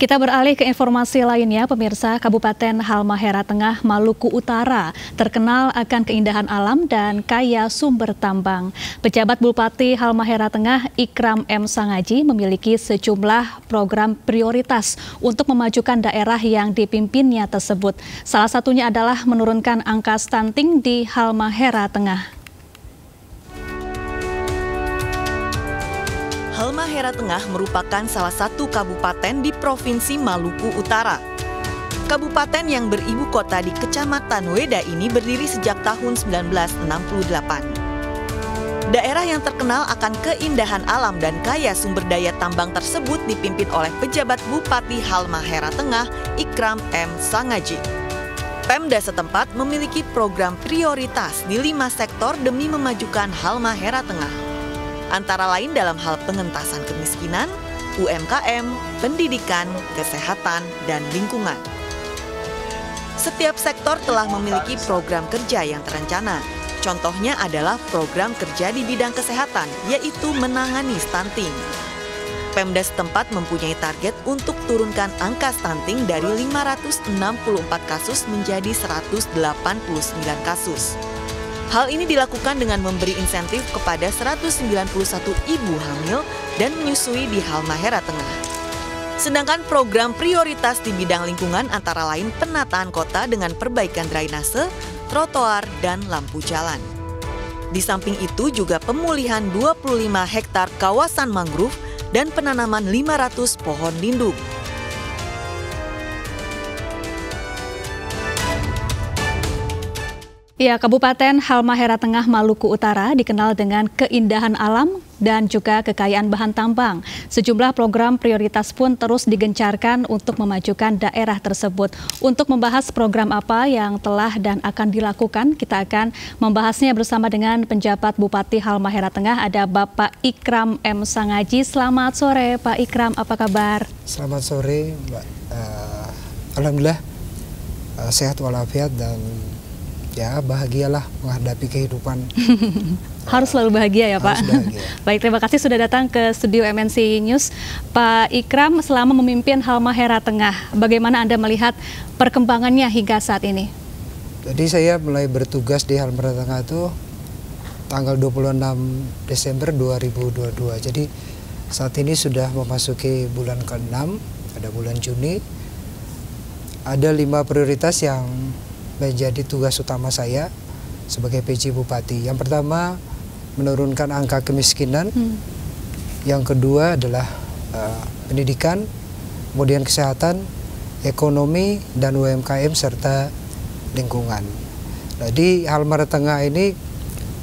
Kita beralih ke informasi lainnya, pemirsa. Kabupaten Halmahera Tengah, Maluku Utara terkenal akan keindahan alam dan kaya sumber tambang. Pejabat Bupati Halmahera Tengah, Ikram M. Sangaji, memiliki sejumlah program prioritas untuk memajukan daerah yang dipimpinnya tersebut. Salah satunya adalah menurunkan angka stunting di Halmahera Tengah. Halmahera Tengah merupakan salah satu kabupaten di Provinsi Maluku Utara. Kabupaten yang beribu kota di Kecamatan Weda ini berdiri sejak tahun 1968. Daerah yang terkenal akan keindahan alam dan kaya sumber daya tambang tersebut dipimpin oleh pejabat Bupati Halmahera Tengah, Ikram M. Sangaji. Pemda setempat memiliki program prioritas di 5 sektor demi memajukan Halmahera Tengah. Antara lain dalam hal pengentasan kemiskinan, UMKM, pendidikan, kesehatan, dan lingkungan. Setiap sektor telah memiliki program kerja yang terencana. Contohnya adalah program kerja di bidang kesehatan, yaitu menangani stunting. Pemda setempat mempunyai target untuk turunkan angka stunting dari 564 kasus menjadi 189 kasus. Hal ini dilakukan dengan memberi insentif kepada 191 ibu hamil dan menyusui di Halmahera Tengah. Sedangkan program prioritas di bidang lingkungan antara lain penataan kota dengan perbaikan drainase, trotoar, dan lampu jalan. Di samping itu juga pemulihan 25 hektar kawasan mangrove dan penanaman 500 pohon lindung. Ya, Kabupaten Halmahera Tengah, Maluku Utara dikenal dengan keindahan alam dan juga kekayaan bahan tambang. Sejumlah program prioritas pun terus digencarkan untuk memajukan daerah tersebut. Untuk membahas program apa yang telah dan akan dilakukan, kita akan membahasnya bersama dengan penjabat Bupati Halmahera Tengah, ada Bapak Ikram M. Sangaji. Selamat sore, Pak Ikram, apa kabar? Selamat sore, Mbak. Alhamdulillah sehat walafiat dan ya bahagialah menghadapi kehidupan. Harus selalu bahagia ya Pak. Bahagia. Baik, terima kasih sudah datang ke studio MNC News. Pak Ikram, selama memimpin Halmahera Tengah, bagaimana Anda melihat perkembangannya hingga saat ini? Jadi saya mulai bertugas di Halmahera Tengah itu tanggal 26 Desember 2022. Jadi saat ini sudah memasuki bulan ke-6, ada bulan Juni. Ada 5 prioritas yang menjadi tugas utama saya sebagai PJ Bupati. Yang pertama, menurunkan angka kemiskinan. Yang kedua adalah pendidikan, kemudian kesehatan, ekonomi, dan UMKM, serta lingkungan. Jadi Halmahera Tengah ini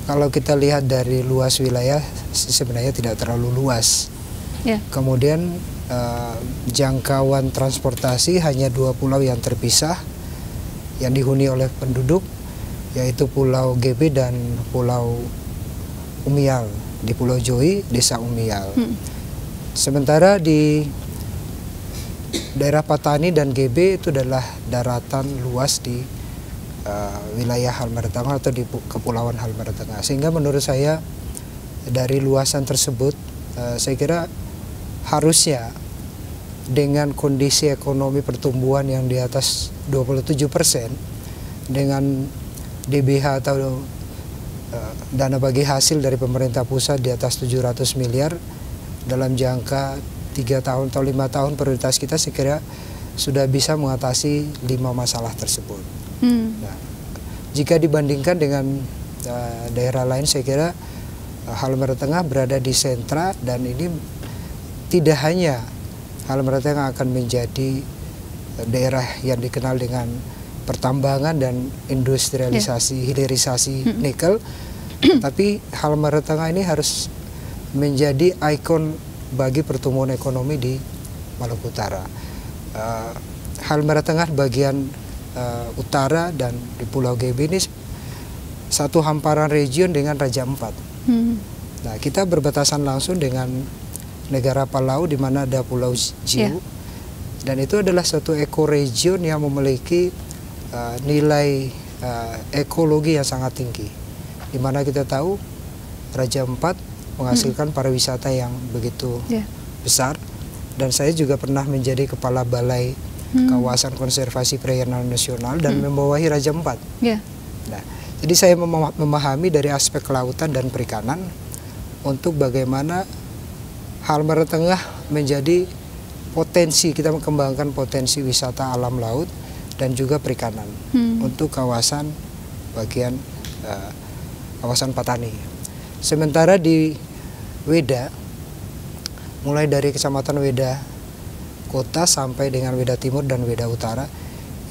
kalau kita lihat dari luas wilayah sebenarnya tidak terlalu luas. Yeah. Kemudian jangkauan transportasi hanya 2 pulau yang terpisah yang dihuni oleh penduduk, yaitu Pulau GB dan Pulau Umial. Di Pulau Joi, Desa Umial. Sementara di daerah Patani dan GB itu adalah daratan luas di wilayah Halmahera Tengah atau di Kepulauan Halmahera Tengah. Sehingga menurut saya dari luasan tersebut, saya kira harusnya dengan kondisi ekonomi pertumbuhan yang di atas 27%, dengan DBH atau dana bagi hasil dari pemerintah pusat di atas 700 miliar dalam jangka 3 tahun atau 5 tahun prioritas kita, saya kira sudah bisa mengatasi 5 masalah tersebut. Nah, jika dibandingkan dengan daerah lain, saya kira Halmahera Tengah berada di sentra, dan ini tidak hanya Halmahera Tengah akan menjadi daerah yang dikenal dengan pertambangan dan industrialisasi, hilirisasi nikel, tapi Halmahera Tengah ini harus menjadi ikon bagi pertumbuhan ekonomi di Maluku Utara. Halmahera Tengah bagian utara dan di Pulau GB ini satu hamparan region dengan Raja Ampat. Nah, kita berbatasan langsung dengan negara Palau di mana ada Pulau Jiu, dan itu adalah suatu ekoregion yang memiliki nilai ekologi yang sangat tinggi, di mana kita tahu Raja Ampat menghasilkan pariwisata yang begitu besar, dan saya juga pernah menjadi kepala balai kawasan konservasi perairan nasional dan membawahi Raja Ampat. Yeah. Nah, jadi saya memahami dari aspek kelautan dan perikanan untuk bagaimana Halmahera Tengah menjadi potensi, kita mengembangkan potensi wisata alam laut dan juga perikanan untuk kawasan bagian kawasan Patani. Sementara di Weda, mulai dari Kecamatan Weda Kota sampai dengan Weda Timur dan Weda Utara,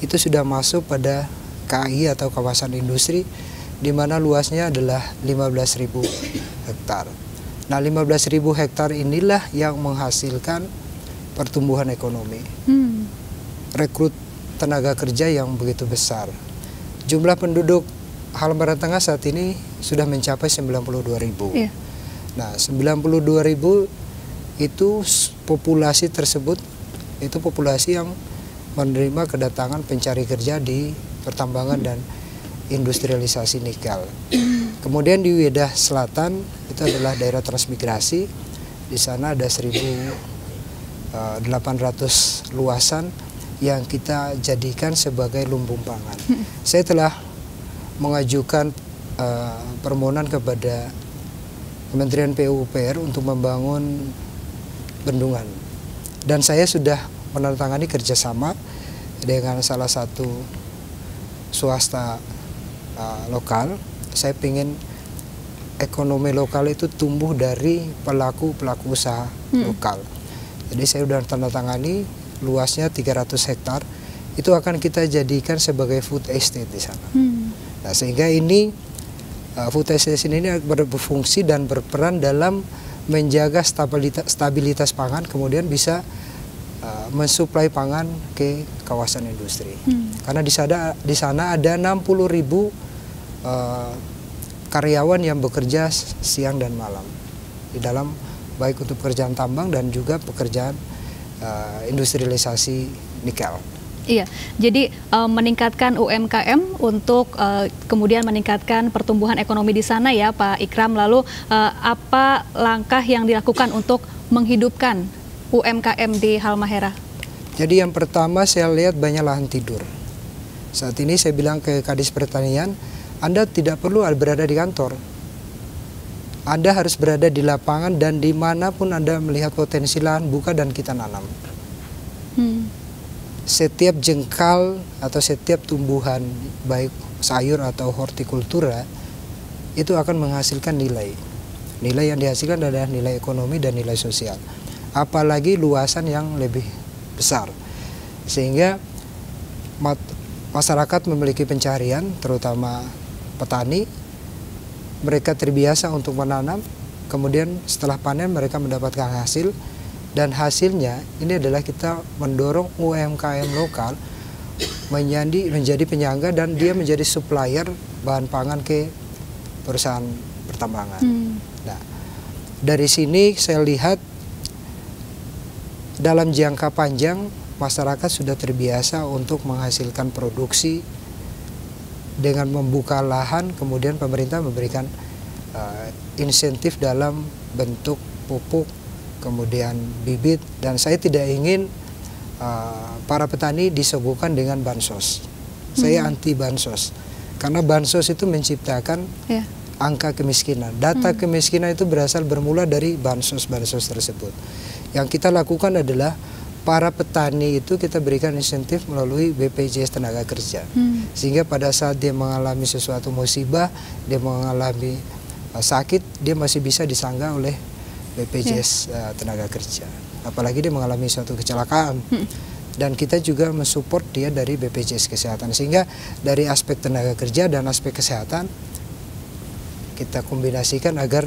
itu sudah masuk pada KI atau kawasan industri, di mana luasnya adalah 15.000 hektar. Nah, 15.000 hektar inilah yang menghasilkan pertumbuhan ekonomi, rekrut tenaga kerja yang begitu besar. Jumlah penduduk Halmahera Tengah saat ini sudah mencapai 92.000. Yeah. Nah, 92.000 itu populasi tersebut, itu populasi yang menerima kedatangan pencari kerja di pertambangan dan industrialisasi nikel. Kemudian di Weda Selatan itu adalah daerah transmigrasi. Di sana ada 1.800 luasan yang kita jadikan sebagai lumbung pangan. Saya telah mengajukan permohonan kepada Kementerian PUPR untuk membangun bendungan. Dan saya sudah menandatangani kerjasama dengan salah satu swasta lokal. Saya ingin ekonomi lokal itu tumbuh dari pelaku-pelaku usaha lokal. Jadi saya sudah tandatangani, luasnya 300 hektar. Itu akan kita jadikan sebagai food estate di sana. Nah, sehingga ini food estate ini berfungsi dan berperan dalam menjaga stabilitas pangan, kemudian bisa mensuplai pangan ke kawasan industri. Karena di sana ada 60.000 karyawan yang bekerja siang dan malam di dalam baik untuk pekerjaan tambang dan juga pekerjaan industrialisasi nikel. Iya, jadi meningkatkan UMKM untuk kemudian meningkatkan pertumbuhan ekonomi di sana ya Pak Ikram. Lalu apa langkah yang dilakukan untuk menghidupkan UMKM di Halmahera? Jadi yang pertama saya lihat banyak lahan tidur. Saat ini saya bilang ke Kadis Pertanian, Anda tidak perlu berada di kantor. Anda harus berada di lapangan dan dimanapun Anda melihat potensi lahan, buka dan kita nanam. Setiap jengkal atau setiap tumbuhan baik sayur atau hortikultura itu akan menghasilkan nilai. Nilai yang dihasilkan adalah nilai ekonomi dan nilai sosial. Apalagi luasan yang lebih besar. Sehingga masyarakat memiliki pencarian, terutama petani. Mereka terbiasa untuk menanam, kemudian setelah panen mereka mendapatkan hasil. Dan hasilnya ini adalah kita mendorong UMKM lokal menjadi penyangga dan dia menjadi supplier bahan pangan ke perusahaan pertambangan. Nah, dari sini saya lihat dalam jangka panjang masyarakat sudah terbiasa untuk menghasilkan produksi dengan membuka lahan, kemudian pemerintah memberikan insentif dalam bentuk pupuk, kemudian bibit, dan saya tidak ingin para petani disuguhkan dengan bansos. Saya anti bansos karena bansos itu menciptakan angka kemiskinan. Data kemiskinan itu bermula dari bansos tersebut. Yang kita lakukan adalah para petani itu kita berikan insentif melalui BPJS Tenaga Kerja, sehingga pada saat dia mengalami sesuatu musibah, dia mengalami sakit, dia masih bisa disanggah oleh BPJS Tenaga Kerja. Apalagi dia mengalami suatu kecelakaan. Dan kita juga mensupport dia dari BPJS Kesehatan. Sehingga dari aspek tenaga kerja dan aspek kesehatan kita kombinasikan agar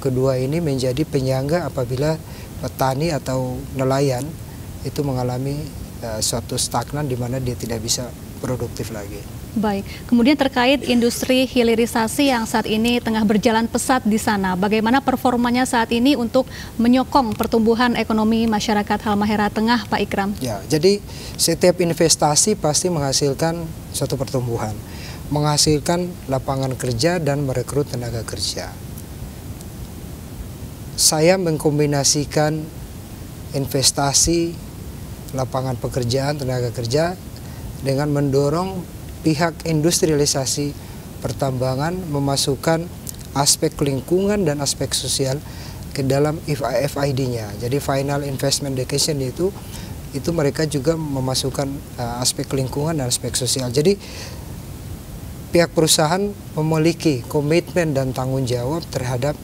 kedua ini menjadi penyangga apabila petani atau nelayan itu mengalami suatu stagnan di mana dia tidak bisa produktif lagi. Baik, kemudian terkait industri hilirisasi yang saat ini tengah berjalan pesat di sana, bagaimana performanya saat ini untuk menyokong pertumbuhan ekonomi masyarakat Halmahera Tengah, Pak Ikram? Ya, jadi setiap investasi pasti menghasilkan suatu pertumbuhan, menghasilkan lapangan kerja dan merekrut tenaga kerja. Saya mengkombinasikan investasi, lapangan pekerjaan, tenaga kerja, dengan mendorong pihak industrialisasi pertambangan memasukkan aspek lingkungan dan aspek sosial ke dalam FID-nya. Jadi Final Investment Decision itu mereka juga memasukkan aspek lingkungan dan aspek sosial. Jadi pihak perusahaan memiliki komitmen dan tanggung jawab terhadap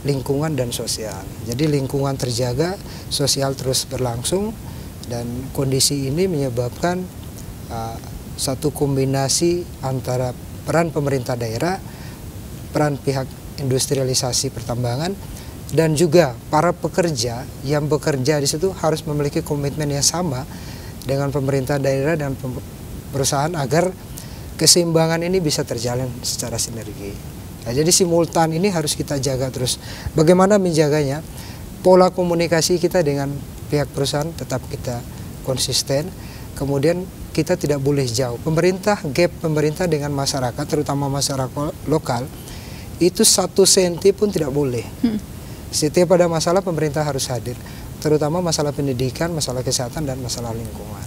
lingkungan dan sosial. Jadi lingkungan terjaga, sosial terus berlangsung, dan kondisi ini menyebabkan satu kombinasi antara peran pemerintah daerah, peran pihak industrialisasi pertambangan, dan juga para pekerja yang bekerja di situ harus memiliki komitmen yang sama dengan pemerintah daerah dan perusahaan agar keseimbangan ini bisa terjalin secara sinergi. Nah, jadi simultan ini harus kita jaga terus. Bagaimana menjaganya? Pola komunikasi kita dengan pihak perusahaan tetap kita konsisten. Kemudian kita tidak boleh jauh. Gap pemerintah dengan masyarakat, terutama masyarakat lokal, itu 1 senti pun tidak boleh. Setiap ada masalah pemerintah harus hadir, terutama masalah pendidikan, masalah kesehatan, dan masalah lingkungan.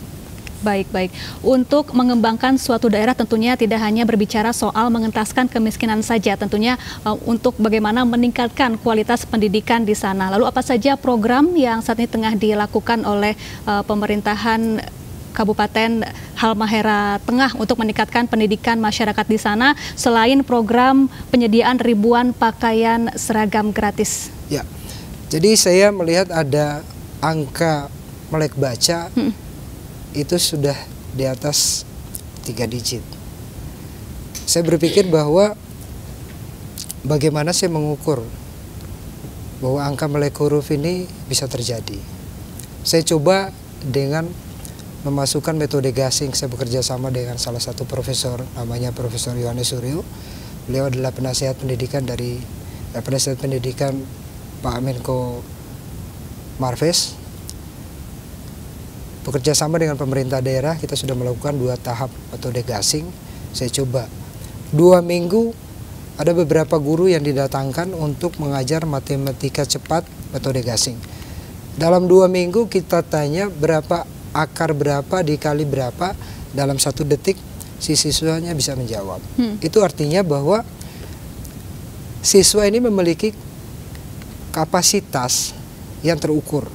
Baik. Untuk mengembangkan suatu daerah tentunya tidak hanya berbicara soal mengentaskan kemiskinan saja, tentunya untuk bagaimana meningkatkan kualitas pendidikan di sana. Lalu apa saja program yang saat ini tengah dilakukan oleh pemerintahan Kabupaten Halmahera Tengah untuk meningkatkan pendidikan masyarakat di sana, selain program penyediaan ribuan pakaian seragam gratis? Ya, jadi saya melihat ada angka melek baca itu sudah di atas 3 digit. Saya berpikir bahwa bagaimana saya mengukur bahwa angka melek huruf ini bisa terjadi. Saya coba dengan memasukkan metode gasing. Saya bekerja sama dengan salah satu profesor, namanya Profesor Yohanes Suryo. Beliau adalah penasihat pendidikan Pak Menko Marves. Bekerja sama dengan pemerintah daerah, kita sudah melakukan 2 tahap metode gasing. Saya coba 2 minggu, ada beberapa guru yang didatangkan untuk mengajar matematika cepat metode gasing. Dalam 2 minggu kita tanya berapa akar berapa dikali berapa, dalam 1 detik si siswanya bisa menjawab. Itu artinya bahwa siswa ini memiliki kapasitas yang terukur.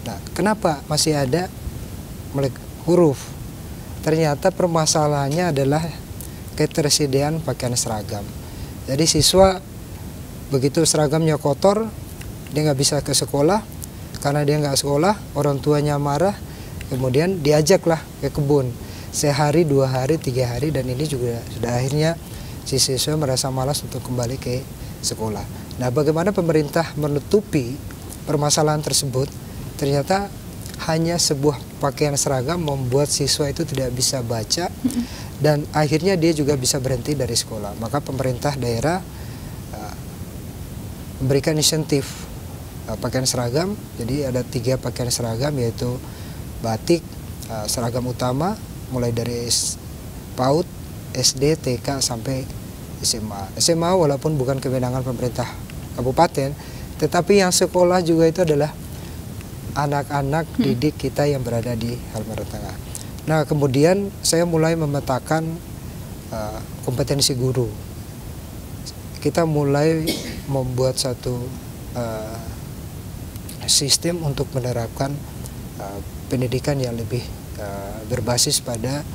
Nah, kenapa masih ada melek huruf? Ternyata permasalahannya adalah ketersediaan pakaian seragam. Jadi siswa begitu seragamnya kotor, dia nggak bisa ke sekolah. Karena dia nggak sekolah, orang tuanya marah, kemudian diajaklah ke kebun sehari, 2 hari, 3 hari, dan ini juga sudah akhirnya si siswa merasa malas untuk kembali ke sekolah. Nah, bagaimana pemerintah menutupi permasalahan tersebut? Ternyata hanya sebuah pakaian seragam membuat siswa itu tidak bisa baca, dan akhirnya dia juga bisa berhenti dari sekolah. Maka pemerintah daerah memberikan insentif pakaian seragam. Jadi ada 3 pakaian seragam, yaitu batik, seragam utama mulai dari PAUD, SD, TK sampai SMA. SMA walaupun bukan kewenangan pemerintah kabupaten, tetapi yang sekolah juga itu adalah anak-anak didik kita yang berada di Halmahera Tengah. Nah, kemudian saya mulai memetakan kompetensi guru. Kita mulai membuat satu sistem untuk menerapkan pendidikan yang lebih berbasis pada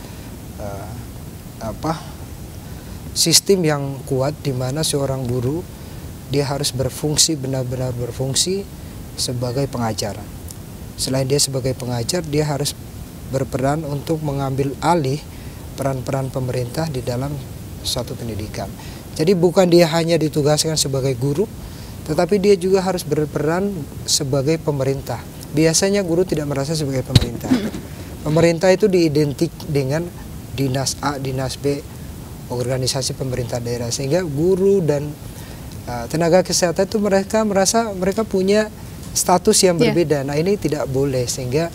sistem yang kuat, di mana seorang guru dia harus berfungsi, benar-benar berfungsi sebagai pengajar. Selain dia sebagai pengajar, dia harus berperan untuk mengambil alih peran-peran pemerintah di dalam suatu pendidikan. Jadi bukan dia hanya ditugaskan sebagai guru, tetapi dia juga harus berperan sebagai pemerintah. Biasanya guru tidak merasa sebagai pemerintah. Pemerintah itu diidentik dengan dinas A, dinas B, organisasi pemerintah daerah. Sehingga guru dan tenaga kesehatan itu mereka merasa mereka punya status yang berbeda. Nah, ini tidak boleh, sehingga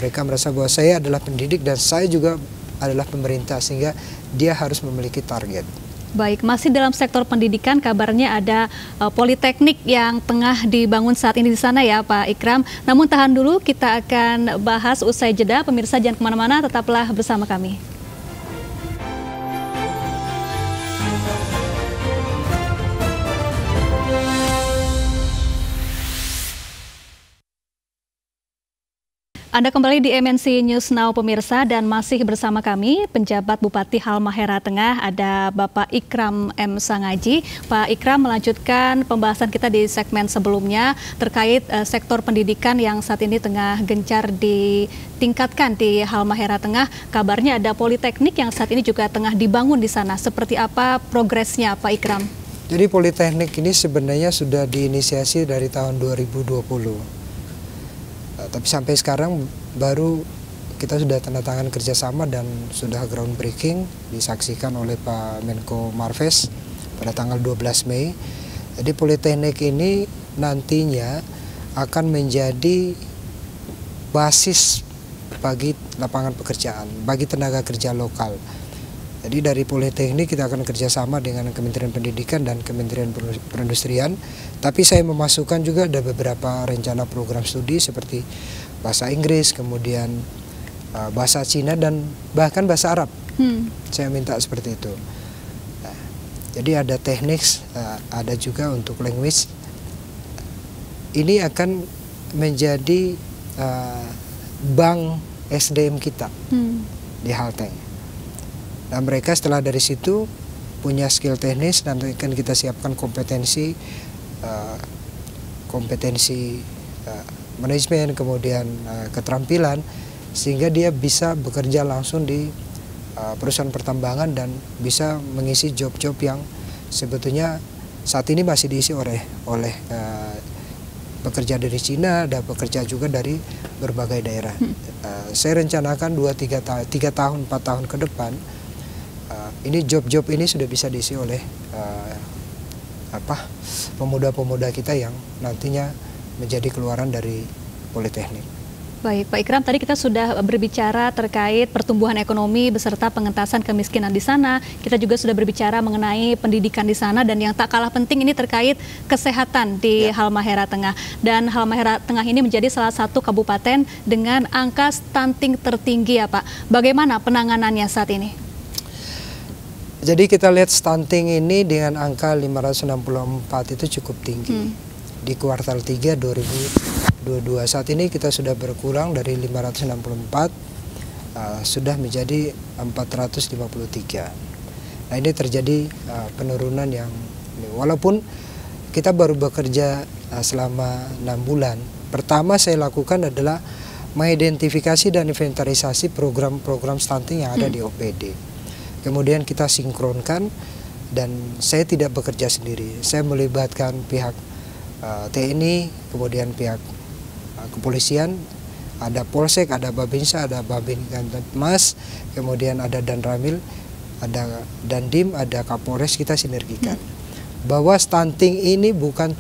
mereka merasa bahwa saya adalah pendidik dan saya juga adalah pemerintah, sehingga dia harus memiliki target. Baik, masih dalam sektor pendidikan, kabarnya ada politeknik yang tengah dibangun saat ini di sana ya Pak Ikram. Namun tahan dulu, kita akan bahas usai jeda. Pemirsa jangan kemana-mana, tetaplah bersama kami. Anda kembali di MNC News Now pemirsa, dan masih bersama kami penjabat Bupati Halmahera Tengah, ada Bapak Ikram M. Sangaji. Pak Ikram, melanjutkan pembahasan kita di segmen sebelumnya terkait sektor pendidikan yang saat ini tengah gencar ditingkatkan di Halmahera Tengah. Kabarnya ada politeknik yang saat ini juga tengah dibangun di sana. Seperti apa progresnya Pak Ikram? Jadi politeknik ini sebenarnya sudah diinisiasi dari tahun 2020. Tapi sampai sekarang baru kita sudah tanda tangan kerjasama dan sudah groundbreaking disaksikan oleh Pak Menko Marves pada tanggal 12 Mei. Jadi politeknik ini nantinya akan menjadi basis bagi lapangan pekerjaan, bagi tenaga kerja lokal. Jadi dari politeknik kita akan kerjasama dengan Kementerian Pendidikan dan Kementerian Perindustrian. Tapi saya memasukkan juga ada beberapa rencana program studi seperti bahasa Inggris, kemudian bahasa Cina dan bahkan bahasa Arab. Saya minta seperti itu. Nah, jadi ada teknik, ada juga untuk language. Ini akan menjadi bank SDM kita di Halteng. Dan mereka setelah dari situ punya skill teknis, dan akan kita siapkan kompetensi manajemen, kemudian keterampilan, sehingga dia bisa bekerja langsung di perusahaan pertambangan dan bisa mengisi job-job yang sebetulnya saat ini masih diisi oleh pekerja dari Cina, ada pekerja juga dari berbagai daerah. Saya rencanakan 3 tahun, 4 tahun ke depan, ini job-job ini sudah bisa diisi oleh pemuda-pemuda kita yang nantinya menjadi keluaran dari politeknik. Baik, Pak Ikram, tadi kita sudah berbicara terkait pertumbuhan ekonomi beserta pengentasan kemiskinan di sana. Kita juga sudah berbicara mengenai pendidikan di sana, dan yang tak kalah penting ini terkait kesehatan di Halmahera Tengah. Dan Halmahera Tengah ini menjadi salah satu kabupaten dengan angka stunting tertinggi ya Pak. Bagaimana penanganannya saat ini? Jadi kita lihat stunting ini dengan angka 564 itu cukup tinggi. Di kuartal 3 2022 saat ini kita sudah berkurang dari 564 sudah menjadi 453. Nah, ini terjadi penurunan yang, walaupun kita baru bekerja selama 6 bulan. Pertama saya lakukan adalah mengidentifikasi dan inventarisasi program-program stunting yang ada di OPD. Kemudian kita sinkronkan, dan saya tidak bekerja sendiri. Saya melibatkan pihak TNI, kemudian pihak kepolisian, ada Polsek, ada Babinsa, ada Babinkanmas, kemudian ada Danramil, ada Dandim, ada Kapolres, kita sinergikan. Bahwa stunting ini bukan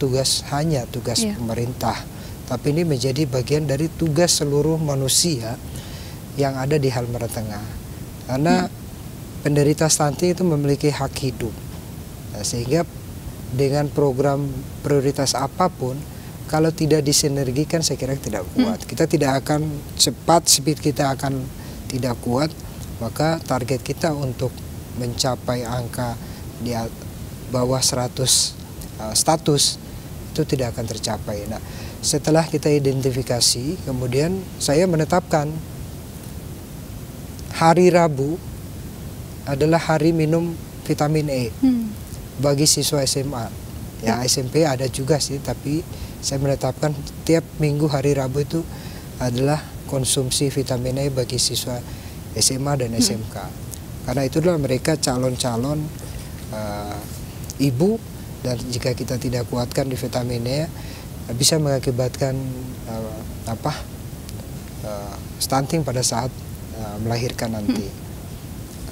hanya tugas pemerintah, tapi ini menjadi bagian dari tugas seluruh manusia yang ada di Halmahera Tengah. Karena penderita stunting itu memiliki hak hidup. Nah, sehingga dengan program prioritas apapun, kalau tidak disinergikan saya kira tidak kuat. Kita tidak akan cepat, speed kita akan tidak kuat, maka target kita untuk mencapai angka di bawah 100 status itu tidak akan tercapai. Nah, setelah kita identifikasi, kemudian saya menetapkan hari Rabu adalah hari minum vitamin E bagi siswa SMA. Ya, SMP ada juga sih, tapi saya menetapkan tiap minggu hari Rabu itu adalah konsumsi vitamin E bagi siswa SMA dan SMK. Karena itulah mereka calon-calon ibu, dan jika kita tidak kuatkan di vitamin E bisa mengakibatkan stunting pada saat melahirkan nanti.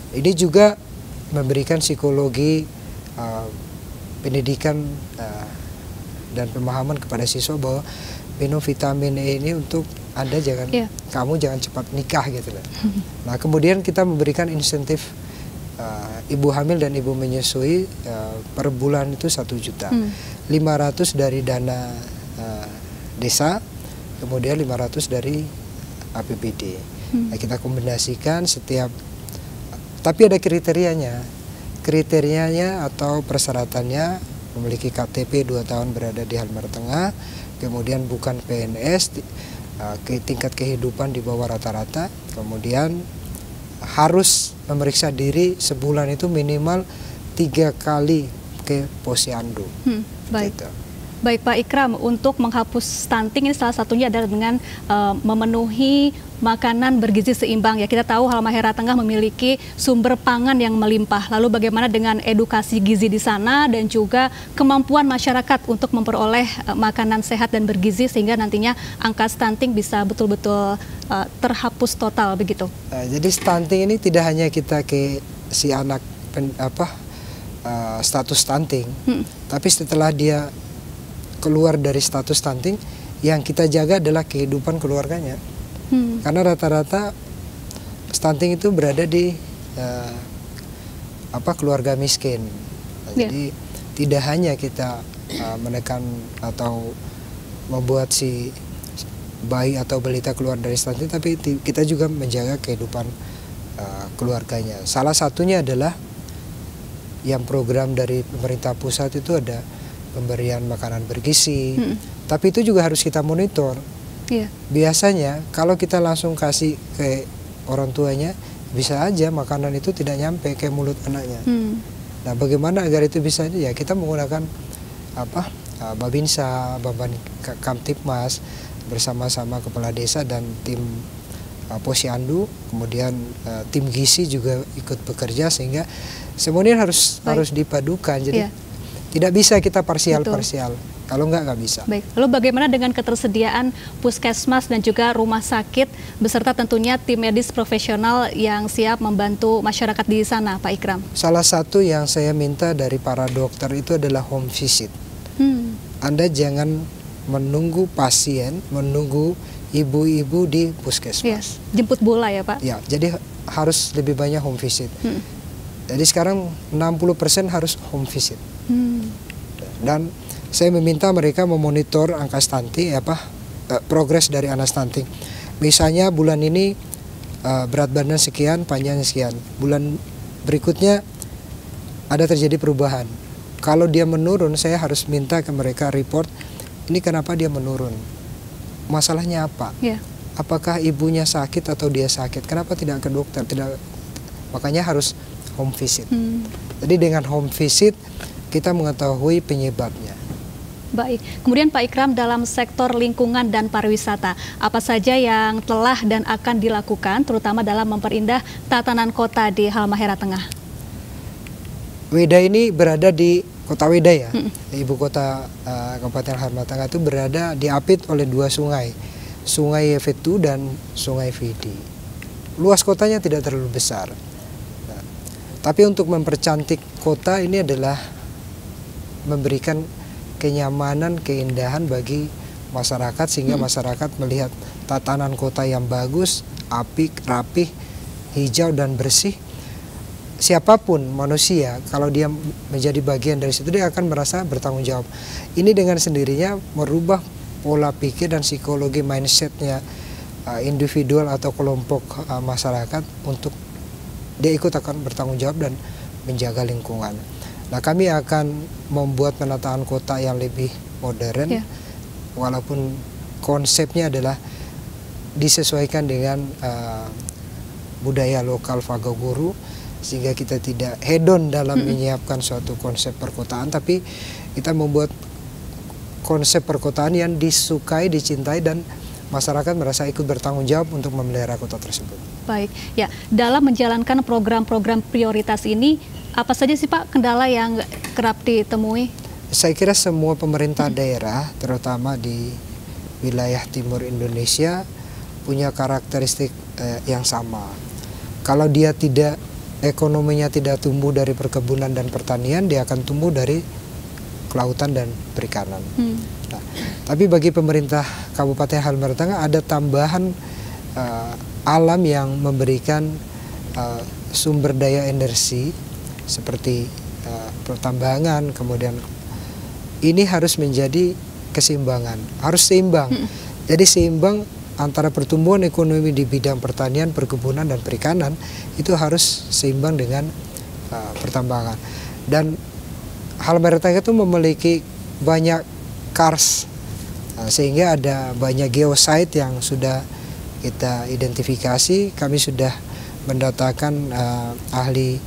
Ini juga memberikan psikologi pendidikan dan pemahaman kepada siswa bahwa minum vitamin E ini untuk Anda kamu jangan cepat nikah gitu loh. Nah, kemudian kita memberikan insentif ibu hamil dan ibu menyusui per bulan itu 1 juta. 500 dari dana desa, kemudian 500 dari APBD. Nah, kita kombinasikan setiap, tapi ada kriterianya. Kriterianya atau persyaratannya memiliki KTP 2 tahun berada di Halmahera Tengah, kemudian bukan PNS, tingkat kehidupan di bawah rata-rata, kemudian harus memeriksa diri sebulan itu minimal 3 kali ke posyandu. Baik. Gitu. Baik Pak Ikram, untuk menghapus stunting ini salah satunya adalah dengan memenuhi makanan bergizi seimbang. Ya, kita tahu Halmahera Tengah memiliki sumber pangan yang melimpah. Lalu bagaimana dengan edukasi gizi di sana dan juga kemampuan masyarakat untuk memperoleh makanan sehat dan bergizi sehingga nantinya angka stunting bisa betul-betul terhapus total begitu. Jadi stunting ini tidak hanya kita ke si anak status stunting, tapi setelah dia keluar dari status stunting, yang kita jaga adalah kehidupan keluarganya. Karena rata-rata stunting itu berada di keluarga miskin. Jadi tidak hanya kita menekan atau membuat si bayi atau balita keluar dari stunting, tapi kita juga menjaga kehidupan keluarganya. Salah satunya adalah yang program dari pemerintah pusat itu ada pemberian makanan bergizi, tapi itu juga harus kita monitor. Biasanya kalau kita langsung kasih ke orang tuanya, bisa aja makanan itu tidak nyampe ke mulut anaknya. Nah, bagaimana agar itu bisa? Ya kita menggunakan Babinsa, Kamtipmas bersama-sama kepala desa dan tim posyandu, kemudian tim gizi juga ikut bekerja sehingga semuanya harus dipadukan. Jadi tidak bisa kita parsial-parsial. Kalau nggak bisa. Baik. Lalu bagaimana dengan ketersediaan puskesmas dan juga rumah sakit beserta tentunya tim medis profesional yang siap membantu masyarakat di sana, Pak Ikram? Salah satu yang saya minta dari para dokter itu adalah home visit. Anda jangan menunggu pasien, menunggu ibu-ibu di puskesmas. Jemput bola ya Pak? Ya, jadi harus lebih banyak home visit. Jadi sekarang 60% harus home visit. Dan saya meminta mereka memonitor angka stunting, progres dari anak stunting. Misalnya bulan ini berat badan sekian, panjangnya sekian. Bulan berikutnya ada terjadi perubahan. Kalau dia menurun, saya harus minta ke mereka report, ini kenapa dia menurun? Masalahnya apa? Apakah ibunya sakit atau dia sakit? Kenapa tidak ke dokter? Makanya harus home visit. Jadi dengan home visit kita mengetahui penyebabnya. Baik, kemudian Pak Ikram, dalam sektor lingkungan dan pariwisata, apa saja yang telah dan akan dilakukan terutama dalam memperindah tatanan kota di Halmahera Tengah? Weda ini berada di kota Weda ya, ibu kota Kabupaten Halmahera Tengah itu berada diapit oleh 2 sungai, Sungai Yevetu dan Sungai Vidi. Luas kotanya tidak terlalu besar. Nah, tapi untuk mempercantik kota ini adalah memberikan kenyamanan, keindahan bagi masyarakat sehingga masyarakat melihat tatanan kota yang bagus, apik, rapih, hijau dan bersih. Siapapun manusia kalau dia menjadi bagian dari situ dia akan merasa bertanggung jawab. Ini dengan sendirinya merubah pola pikir dan psikologi mindsetnya individual atau kelompok masyarakat untuk dia ikut akan bertanggung jawab dan menjaga lingkungan. Nah, kami akan membuat penataan kota yang lebih modern, walaupun konsepnya adalah disesuaikan dengan budaya lokal Fagoguru, sehingga kita tidak hedon dalam menyiapkan suatu konsep perkotaan, tapi kita membuat konsep perkotaan yang disukai, dicintai, dan masyarakat merasa ikut bertanggung jawab untuk memelihara kota tersebut. Baik, ya, dalam menjalankan program-program prioritas ini, apa saja sih Pak kendala yang kerap ditemui? Saya kira semua pemerintah daerah, terutama di wilayah timur Indonesia, punya karakteristik yang sama. Kalau dia ekonominya tidak tumbuh dari perkebunan dan pertanian, dia akan tumbuh dari kelautan dan perikanan. Nah, tapi bagi pemerintah Kabupaten Halmahera Tengah ada tambahan alam yang memberikan sumber daya energi seperti pertambangan, kemudian ini harus menjadi keseimbangan, harus seimbang. Jadi seimbang antara pertumbuhan ekonomi di bidang pertanian, perkebunan, dan perikanan itu harus seimbang dengan pertambangan. Dan Halmahera Tengah itu memiliki banyak kars, sehingga ada banyak geosite yang sudah kita identifikasi. Kami sudah mendatangkan ahli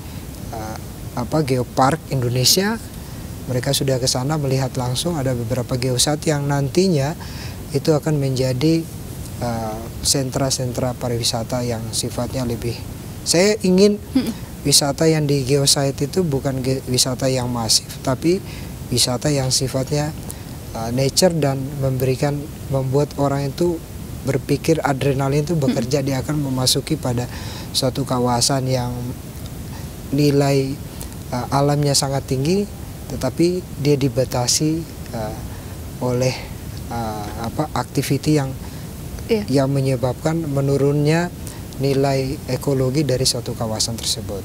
Geopark Indonesia. Mereka sudah ke sana melihat langsung, ada beberapa geosite yang nantinya itu akan menjadi sentra-sentra pariwisata yang sifatnya lebih. Saya ingin wisata yang di geosite itu bukan wisata yang masif, tapi wisata yang sifatnya nature dan membuat orang itu berpikir adrenalin itu bekerja. Dia akan memasuki pada suatu kawasan yang nilai alamnya sangat tinggi, tetapi dia dibatasi oleh aktiviti yang menyebabkan menurunnya nilai ekologi dari suatu kawasan tersebut.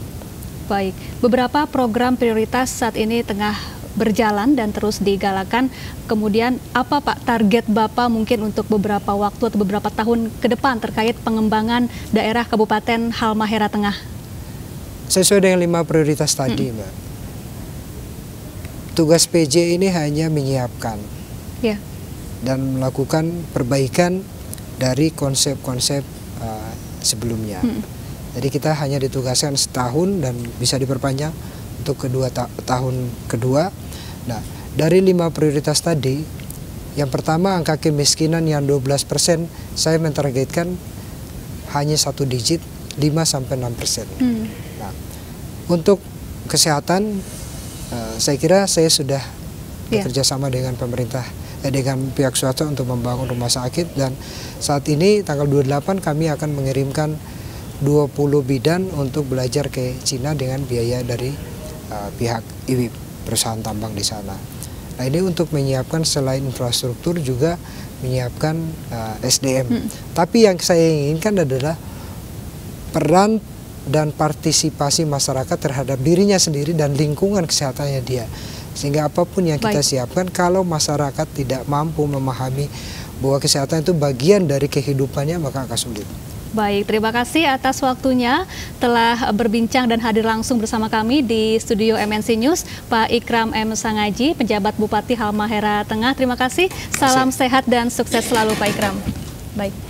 Baik, beberapa program prioritas saat ini tengah berjalan dan terus digalakan. Kemudian apa Pak target Bapak mungkin untuk beberapa waktu atau beberapa tahun ke depan terkait pengembangan daerah Kabupaten Halmahera Tengah? Sesuai dengan 5 prioritas tadi, Mbak. Tugas PJ ini hanya menyiapkan dan melakukan perbaikan dari konsep-konsep sebelumnya. Jadi kita hanya ditugaskan setahun dan bisa diperpanjang untuk tahun kedua. Nah, dari 5 prioritas tadi, yang pertama angka kemiskinan yang 12%, saya mentargetkan hanya 1 digit, 5-6%. Nah, untuk kesehatan, saya kira saya sudah bekerja sama dengan pemerintah, dengan pihak swasta untuk membangun rumah sakit, dan saat ini tanggal 28 kami akan mengirimkan 20 bidan untuk belajar ke Cina dengan biaya dari pihak IWIP, perusahaan tambang di sana. Nah, ini untuk menyiapkan selain infrastruktur juga menyiapkan SDM. Tapi yang saya inginkan adalah peran dan partisipasi masyarakat terhadap dirinya sendiri dan lingkungan kesehatannya dia. Sehingga apapun yang kita siapkan, kalau masyarakat tidak mampu memahami bahwa kesehatan itu bagian dari kehidupannya, maka akan sulit. Baik, terima kasih atas waktunya telah berbincang dan hadir langsung bersama kami di studio MNC News, Pak Ikram M. Sangaji, penjabat Bupati Halmahera Tengah. Terima kasih, salam sehat dan sukses selalu Pak Ikram. Baik.